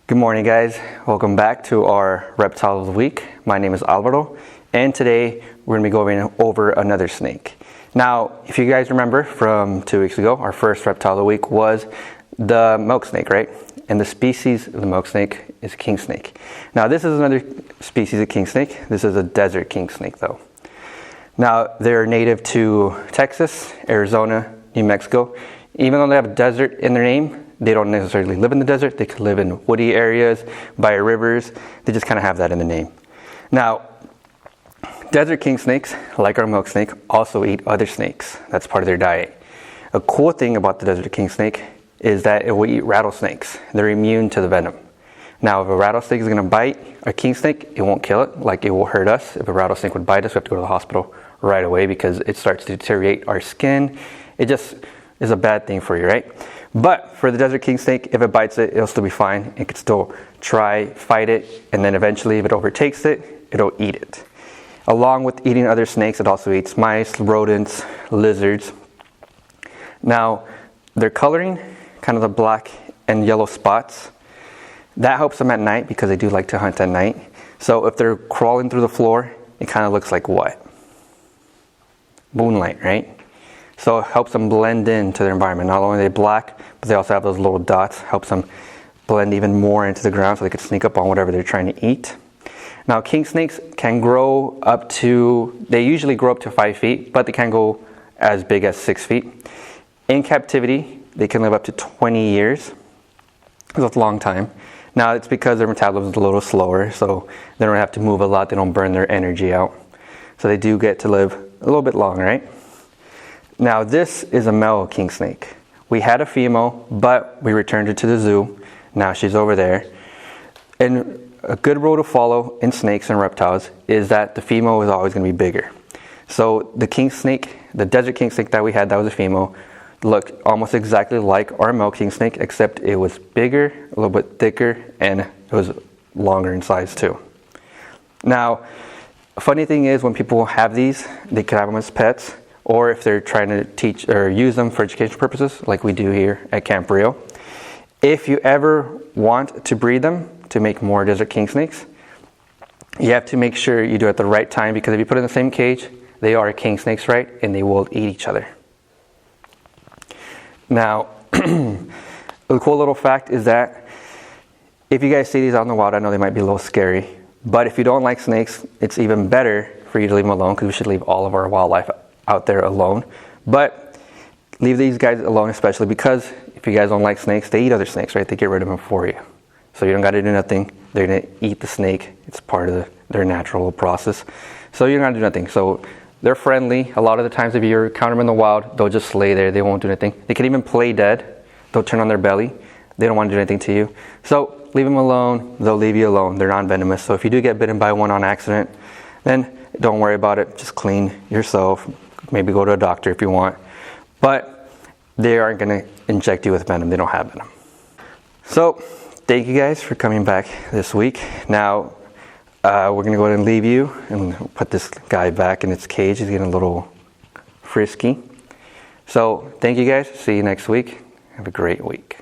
Good morning, guys. Welcome back to our Reptile of the Week. My name is Alvaro, and today we're going to be going over another snake. Now, if you guys remember from 2 weeks ago, our first Reptile of the Week was the milk snake, right? And the species of the milk snake is Kingsnake. Now, this is another species of Kingsnake. This is a desert Kingsnake, though. Now, they're native to Texas, Arizona, New Mexico. Even though they have a desert in their name, they don't necessarily live in the desert. They could live in woody areas, by rivers. They just kind of have that in the name. Now, desert king snakes, like our milk snake, also eat other snakes. That's part of their diet. A cool thing about the desert king snake is that it will eat rattlesnakes. They're immune to the venom. Now, if a rattlesnake is going to bite a king snake, it won't kill it. Like, it will hurt us. If a rattlesnake would bite us, we have to go to the hospital right away because it starts to deteriorate our skin. It just is a bad thing for you, right? But for the desert king snake, if it bites it, it'll still be fine. It could still fight it, and then eventually if it overtakes it, it'll eat it. Along with eating other snakes, it also eats mice, rodents, lizards. Now, their coloring, kind of the black and yellow spots, that helps them at night because they do like to hunt at night. So if they're crawling through the floor, it kind of looks like what? Moonlight, right? So it helps them blend into their environment. Not only are they black, but they also have those little dots. Helps them blend even more into the ground so they can sneak up on whatever they're trying to eat. Now, king snakes can grow up to, they usually grow up to 5 feet, but they can go as big as 6 feet. In captivity, they can live up to 20 years. That's a long time. Now, it's because their metabolism is a little slower, so they don't have to move a lot. They don't burn their energy out. So they do get to live a little bit long, right? Now, this is a male king snake. We had a female, but we returned her to the zoo. Now she's over there. And a good rule to follow in snakes and reptiles is that the female is always going to be bigger. So the king snake, the desert king snake that we had, that was a female, looked almost exactly like our male king snake, except it was bigger, a little bit thicker, and it was longer in size too. Now, a funny thing is when people have these, they could have them as pets, or if they're trying to teach or use them for educational purposes, like we do here at Camp Rio. If you ever want to breed them to make more desert king snakes, you have to make sure you do it at the right time, because if you put it in the same cage, they are king snakes, right? And they will eat each other. Now, a cool little fact is that if you guys see these out in the wild, I know they might be a little scary, but if you don't like snakes, it's even better for you to leave them alone, because we should leave all of our wildlife out there alone. But leave these guys alone, especially because if you guys don't like snakes, they eat other snakes, right? They get rid of them for you. So you don't got to do nothing. They're going to eat the snake. It's part of their natural process. So you don't got to do nothing. So they're friendly. A lot of the times if you encounter them in the wild, they'll just lay there. They won't do anything. They can even play dead. They'll turn on their belly. They don't want to do anything to you. So leave them alone. They'll leave you alone. They're non-venomous. So if you do get bitten by one on accident, then don't worry about it. Just clean yourself. Maybe go to a doctor if you want. But they aren't going to inject you with venom. They don't have venom. So thank you guys for coming back this week. Now, we're going to go ahead and leave you and put this guy back in its cage. He's getting a little frisky. So thank you guys. See you next week. Have a great week.